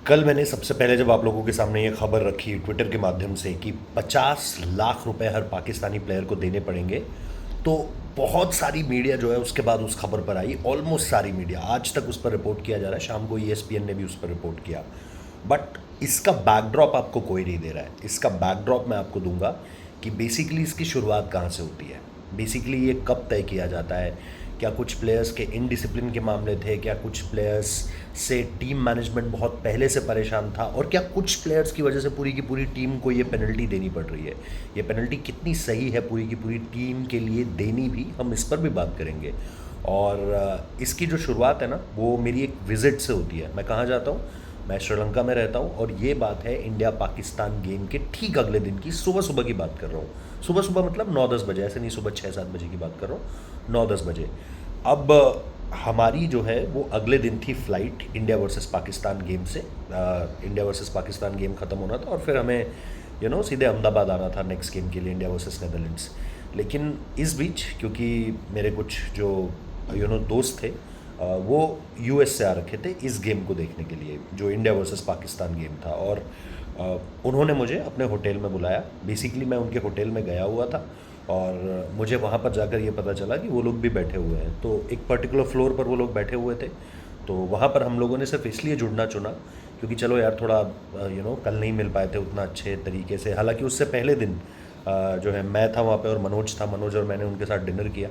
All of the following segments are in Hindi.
कल मैंने सबसे पहले जब आप लोगों के सामने ये खबर रखी ट्विटर के माध्यम से कि 50 लाख रुपए हर पाकिस्तानी प्लेयर को देने पड़ेंगे, तो बहुत सारी मीडिया जो है उसके बाद उस खबर पर आई। ऑलमोस्ट सारी मीडिया आज तक उस पर रिपोर्ट किया जा रहा है। शाम को ESPN ने भी उस पर रिपोर्ट किया। बट इसका बैकड्रॉप आपको कोई नहीं दे रहा है। इसका बैकड्रॉप मैं आपको दूंगा कि बेसिकली इसकी शुरुआत कहाँ से होती है, बेसिकली ये कब तय किया जाता है। क्या कुछ प्लेयर्स के इनडिसिप्लिन के मामले थे, क्या कुछ प्लेयर्स से टीम मैनेजमेंट बहुत पहले से परेशान था, और क्या कुछ प्लेयर्स की वजह से पूरी की पूरी टीम को ये पेनल्टी देनी पड़ रही है। ये पेनल्टी कितनी सही है पूरी की पूरी टीम के लिए देनी भी, हम इस पर भी बात करेंगे। और इसकी जो शुरुआत है ना, वो मेरी एक विज़िट से होती है। मैं कहाँ जाता हूँ? मैं श्रीलंका में रहता हूँ, और ये बात है इंडिया पाकिस्तान गेम के ठीक अगले दिन की सुबह सुबह की बात कर रहा हूँ। सुबह सुबह मतलब 9-10 बजे, ऐसे नहीं सुबह 6-7 बजे की बात कर रहा हूँ, 9-10 बजे। अब हमारी जो है वो अगले दिन थी flight India versus Pakistan game से। इंडिया वर्सेस पाकिस्तान गेम ख़त्म होना था और फिर हमें सीधे अहमदाबाद आना था नेक्स्ट गेम के लिए, इंडिया वर्सेस नेदरलैंड्स। लेकिन इस बीच क्योंकि मेरे कुछ जो दोस्त थे, वो US से आ रखे थे इस गेम को देखने के लिए, जो इंडिया वर्सेस पाकिस्तान गेम था। और उन्होंने मुझे अपने होटल में बुलाया। बेसिकली मैं उनके होटल में गया हुआ था, और मुझे वहाँ पर जाकर ये पता चला कि वो लोग भी बैठे हुए हैं। तो एक पर्टिकुलर फ्लोर पर वो लोग बैठे हुए थे। तो वहाँ पर हम लोगों ने सिर्फ इसलिए जुड़ना चुना क्योंकि चलो यार थोड़ा कल नहीं मिल पाए थे उतना अच्छे तरीके से। हालांकि उससे पहले दिन जो है मैं था वहाँ पे और मनोज था। मनोज और मैंने उनके साथ डिनर किया,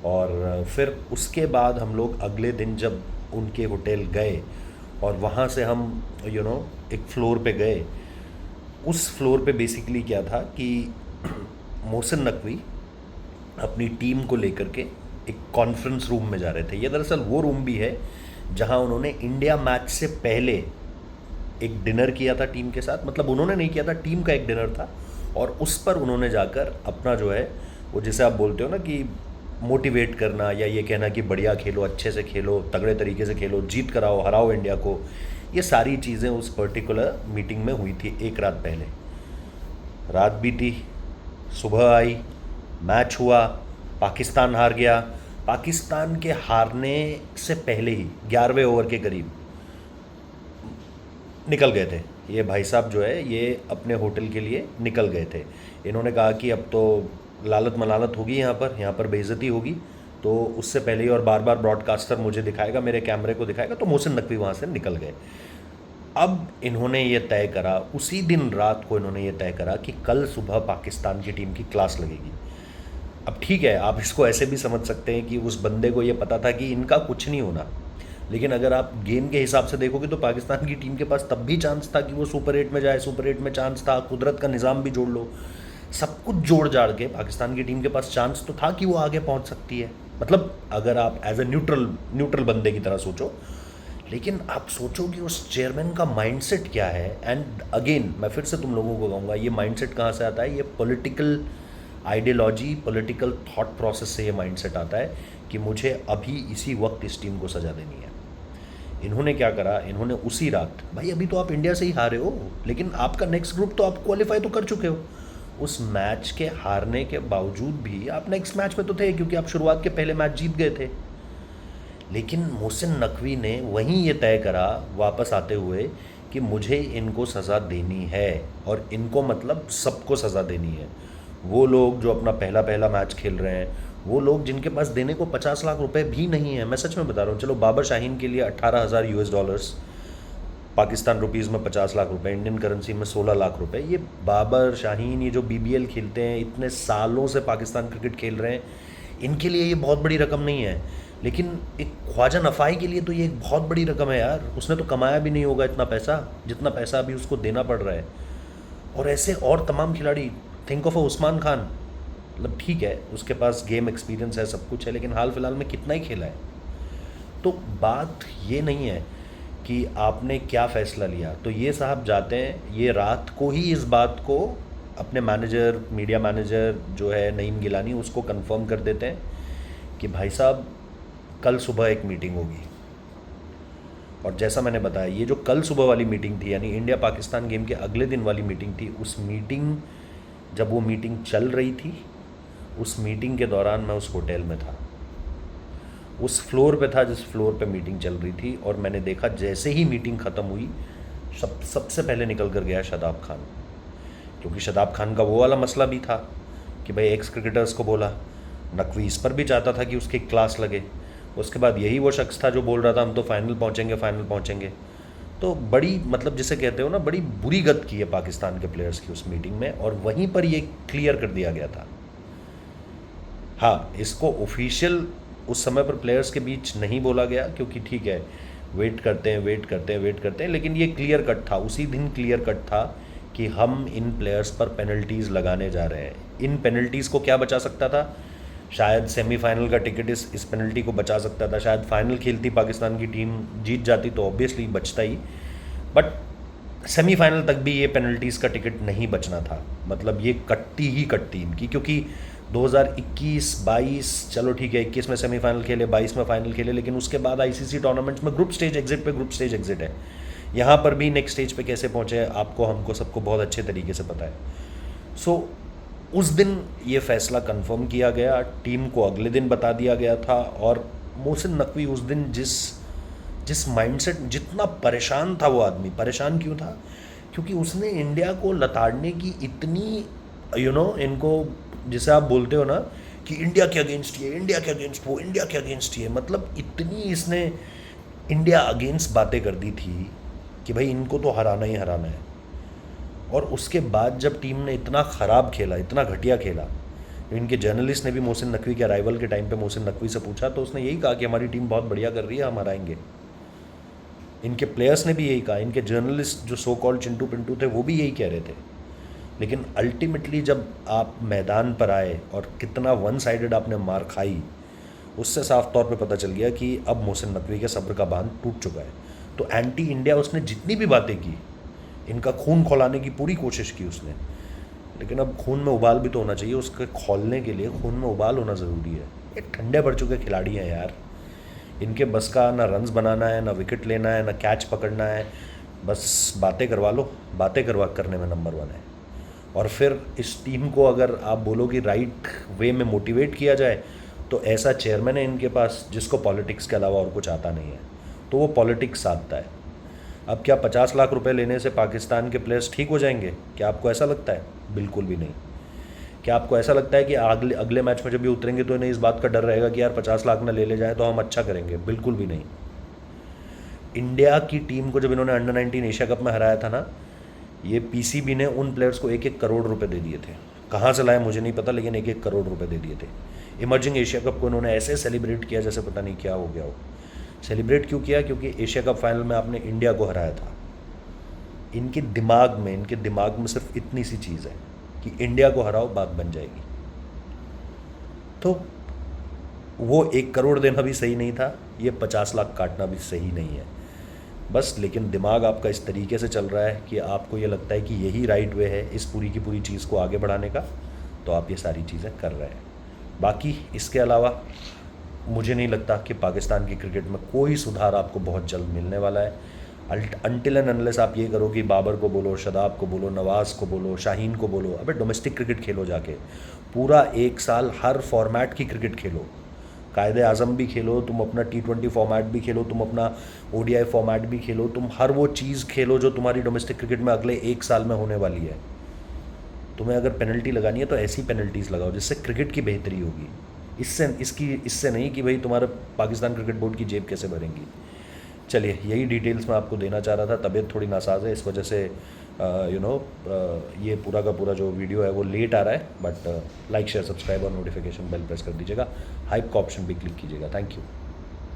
और फिर उसके बाद हम लोग अगले दिन जब उनके होटल गए और वहाँ से हम एक फ्लोर पे गए। उस फ्लोर पे बेसिकली क्या था कि मोहसिन नकवी अपनी टीम को लेकर के एक कॉन्फ्रेंस रूम में जा रहे थे। ये दरअसल वो रूम भी है जहां उन्होंने इंडिया मैच से पहले एक डिनर किया था टीम के साथ। मतलब उन्होंने नहीं किया था, टीम का एक डिनर था, और उस पर उन्होंने जाकर अपना जो है वो, जिसे आप बोलते हो ना कि मोटिवेट करना, या ये कहना कि बढ़िया खेलो, अच्छे से खेलो, तगड़े तरीके से खेलो, जीत कर आओ, हराओ इंडिया को, ये सारी चीज़ें उस पर्टिकुलर मीटिंग में हुई थी एक रात पहले। रात बीती, सुबह आई, मैच हुआ, पाकिस्तान हार गया। पाकिस्तान के हारने से पहले ही 11वें ओवर के करीब निकल गए थे ये भाई साहब, जो है ये अपने होटल के लिए निकल गए थे। इन्होंने कहा कि अब तो लालत मलालत होगी, यहाँ पर बेइज्जती होगी, तो उससे पहले ही, और बार बार ब्रॉडकास्टर मुझे दिखाएगा, मेरे कैमरे को दिखाएगा, तो मोहसिन नकवी वहाँ से निकल गए। अब इन्होंने ये तय करा, उसी दिन रात को इन्होंने ये तय करा कि कल सुबह पाकिस्तान की टीम की क्लास लगेगी। अब ठीक है, आप इसको ऐसे भी समझ सकते हैं कि उस बंदे को ये पता था कि इनका कुछ नहीं होना। लेकिन अगर आप गेम के हिसाब से देखोगे तो पाकिस्तान की टीम के पास तब भी चांस था कि वो सुपर 8 में जाए। सुपर 8 में चांस था, कुदरत का निज़ाम भी जोड़ लो, सब कुछ जोड़ जाड़ के पाकिस्तान की टीम के पास चांस तो था कि वो आगे पहुंच सकती है। मतलब अगर आप एज ए न्यूट्रल बंदे की तरह सोचो। लेकिन आप सोचो कि उस चेयरमैन का माइंडसेट क्या है। एंड अगेन मैं फिर से तुम लोगों को कहूँगा, ये माइंडसेट कहाँ से आता है? ये political ideology, political thought process से ये माइंडसेट आता है कि मुझे अभी इसी वक्त इस टीम को सजा देनी है। इन्होंने क्या करा, इन्होंने उसी रात, भाई अभी तो आप इंडिया से ही हारे हो, लेकिन आपका नेक्स्ट ग्रुप तो आप क्वालिफाई तो कर चुके हो। उस मैच के हारने के बावजूद भी आप नेक्स्ट मैच में तो थे, क्योंकि आप शुरुआत के पहले मैच जीत गए थे। लेकिन मोहसिन नकवी ने वहीं ये तय करा वापस आते हुए कि मुझे इनको सज़ा देनी है, और इनको मतलब सबको सज़ा देनी है। वो लोग जो अपना पहला पहला मैच खेल रहे हैं, वो लोग जिनके पास देने को 50 लाख रुपए भी नहीं है, मैं सच में बता रहा हूँ। चलो बाबर शाहीन के लिए 18,000 US डॉलर्स, पाकिस्तान रुपीज़ में 50 लाख रुपए, इंडियन करेंसी में 16 लाख रुपए। ये बाबर शाहीन, ये जो BBL खेलते हैं, इतने सालों से पाकिस्तान क्रिकेट खेल रहे हैं, इनके लिए ये बहुत बड़ी रकम नहीं है। लेकिन एक ख्वाजा नफ़ाई के लिए तो ये एक बहुत बड़ी रकम है यार। उसने तो कमाया भी नहीं होगा इतना पैसा जितना पैसा अभी उसको देना पड़ रहा है। और ऐसे और तमाम खिलाड़ी, थिंक ऑफ उस्मान खान, मतलब ठीक है उसके पास गेम एक्सपीरियंस है, सब कुछ है, लेकिन हाल फिलहाल में कितना ही खेला है। तो बात ये नहीं है कि आपने क्या फ़ैसला लिया। तो ये साहब जाते हैं, ये रात को ही इस बात को अपने मैनेजर, मीडिया मैनेजर जो है नईम गिलानी, उसको कंफर्म कर देते हैं कि भाई साहब कल सुबह एक मीटिंग होगी। और जैसा मैंने बताया, ये जो कल सुबह वाली मीटिंग थी, यानी इंडिया पाकिस्तान गेम के अगले दिन वाली मीटिंग थी, उस मीटिंग, जब वो मीटिंग चल रही थी, उस मीटिंग के दौरान मैं उस होटल में था, उस फ्लोर पे था जिस फ्लोर पे मीटिंग चल रही थी। और मैंने देखा जैसे ही मीटिंग ख़त्म हुई, सबसे पहले निकल कर गया शादाब खान, क्योंकि शादाब खान का वो वाला मसला भी था कि भाई एक्स क्रिकेटर्स को बोला, नकवी इस पर भी चाहता था कि उसकी क्लास लगे। उसके बाद यही वो शख्स था जो बोल रहा था हम तो फाइनल पहुंचेंगे, फाइनल पहुंचेंगे। तो बड़ी मतलब जिसे कहते हो ना, बड़ी बुरी गत की है पाकिस्तान के प्लेयर्स की उस मीटिंग में, और वहीं पर ये क्लियर कर दिया गया था। हाँ, इसको ऑफिशियल उस समय पर प्लेयर्स के बीच नहीं बोला गया, क्योंकि ठीक है वेट करते हैं वेट करते हैं वेट करते हैं, लेकिन ये क्लियर कट था, उसी दिन क्लियर कट था कि हम इन प्लेयर्स पर पेनल्टीज़ लगाने जा रहे हैं। इन पेनल्टीज़ को क्या बचा सकता था? शायद सेमीफाइनल का टिकट इस पेनल्टी को बचा सकता था, शायद फाइनल खेलती पाकिस्तान की टीम जीत जाती तो ऑब्वियसली बचता ही, बट सेमीफाइनल तक भी ये पेनल्टीज़ का टिकट नहीं बचना था। मतलब ये कटती ही कटती इनकी, क्योंकि 2021, 22, चलो ठीक है 21 में सेमीफाइनल खेले, 22 में फाइनल खेले, लेकिन उसके बाद आईसीसी टूर्नामेंट्स में ग्रुप स्टेज एग्जिट पे ग्रुप स्टेज एग्जिट है। यहाँ पर भी नेक्स्ट स्टेज पे कैसे पहुँचे आपको, हमको, सबको बहुत अच्छे तरीके से पता है। सो उस दिन ये फैसला कंफर्म किया गया, टीम को अगले दिन बता दिया गया था, और मोहसिन नकवी उस दिन जिस माइंडसेट, जितना परेशान था वो आदमी, परेशान क्यों था? क्योंकि उसने इंडिया को लताड़ने की इतनी इनको जिसे आप बोलते हो ना कि इंडिया के अगेंस्ट ये, इंडिया के अगेंस्ट वो, इंडिया के अगेंस्ट ये, मतलब इतनी इसने इंडिया अगेंस्ट बातें कर दी थी कि भाई इनको तो हराना ही हराना है। और उसके बाद जब टीम ने इतना ख़राब खेला, इतना घटिया खेला, इनके जर्नलिस्ट ने भी मोहसिन नकवी के अराइवल के टाइम पे मोहसिन नकवी से पूछा तो उसने यही कहा कि हमारी टीम बहुत बढ़िया कर रही है, हम हराएंगे। इनके प्लेयर्स ने भी यही कहा, इनके जर्नलिस्ट जो सो कॉल्ड चिंटू पिंटू थे वो भी यही कह रहे थे। लेकिन अल्टीमेटली जब आप मैदान पर आए और कितना वन साइडेड आपने मार खाई, उससे साफ तौर पे पता चल गया कि अब मोहसिन नकवी के सब्र का बांध टूट चुका है। तो एंटी इंडिया उसने जितनी भी बातें की, इनका खून खौलाने की पूरी कोशिश की उसने, लेकिन अब खून में उबाल भी तो होना चाहिए, उसके खौलने के लिए खून में उबाल होना ज़रूरी है। ये ठंडे पड़ चुके खिलाड़ी हैं यार, इनके बस का ना रन्स बनाना है, ना विकेट लेना है, ना कैच पकड़ना है, बस बातें करवा लो, बातें करवा करने में नंबर 1 है। और फिर इस टीम को अगर आप बोलो कि राइट वे में मोटिवेट किया जाए, तो ऐसा चेयरमैन है इनके पास जिसको पॉलिटिक्स के अलावा और कुछ आता नहीं है, तो वो पॉलिटिक्स साधता है। अब क्या 50 लाख रुपए लेने से पाकिस्तान के प्लेयर्स ठीक हो जाएंगे? क्या आपको ऐसा लगता है? बिल्कुल भी नहीं। क्या आपको ऐसा लगता है कि अगले मैच में जब भी उतरेंगे तो इन्हें इस बात का डर रहेगा कि यार 50 लाख ना ले जाए तो हम अच्छा करेंगे? बिल्कुल भी नहीं। इंडिया की टीम को जब इन्होंने अंडर 19 एशिया कप में हराया था ना, ये पीसीबी ने उन प्लेयर्स को 1-1 करोड़ रुपए दे दिए थे। कहाँ से लाए मुझे नहीं पता, लेकिन 1-1 करोड़ रुपए दे दिए थे। इमर्जिंग एशिया कप को इन्होंने ऐसे सेलिब्रेट किया जैसे पता नहीं क्या हो गया हो। सेलिब्रेट क्यों किया? क्योंकि एशिया कप फाइनल में आपने इंडिया को हराया था। इनके दिमाग में सिर्फ इतनी सी चीज़ है कि इंडिया को हराओ, बात बन जाएगी। तो वो 1 करोड़ देना भी सही नहीं था, ये 50 लाख काटना भी सही नहीं है बस। लेकिन दिमाग आपका इस तरीके से चल रहा है कि आपको ये लगता है कि यही राइट वे है इस पूरी की पूरी चीज़ को आगे बढ़ाने का, तो आप ये सारी चीज़ें कर रहे हैं। बाकी इसके अलावा मुझे नहीं लगता कि पाकिस्तान की क्रिकेट में कोई सुधार आपको बहुत जल्द मिलने वाला है। अनटिल एंड अनलेस आप ये करो कि बाबर को बोलो, शादाब को बोलो, नवाज़ को बोलो, शाहीन को बोलो, अबे डोमेस्टिक क्रिकेट खेलो जाके, पूरा 1 साल हर फॉर्मेट की क्रिकेट खेलो, कायदे आज़म भी खेलो, तुम अपना T20 फॉर्मेट भी खेलो, तुम अपना ODI फॉर्मेट भी खेलो, तुम हर वो चीज़ खेलो जो तुम्हारी डोमेस्टिक क्रिकेट में अगले 1 साल में होने वाली है। तुम्हें अगर पेनल्टी लगानी है तो ऐसी पेनल्टीज़ लगाओ जिससे क्रिकेट की बेहतरी होगी, इससे नहीं कि भाई तुम्हारा पाकिस्तान क्रिकेट बोर्ड की जेब कैसे भरेंगी। चलिए, यही डिटेल्स मैं आपको देना चाह रहा था। तबीयत थोड़ी नासाज है, इस वजह से ये पूरा का पूरा जो वीडियो है वो लेट आ रहा है, बट लाइक शेयर सब्सक्राइब और नोटिफिकेशन बेल प्रेस कर दीजिएगा, हाइप का ऑप्शन भी क्लिक कीजिएगा। Thank you.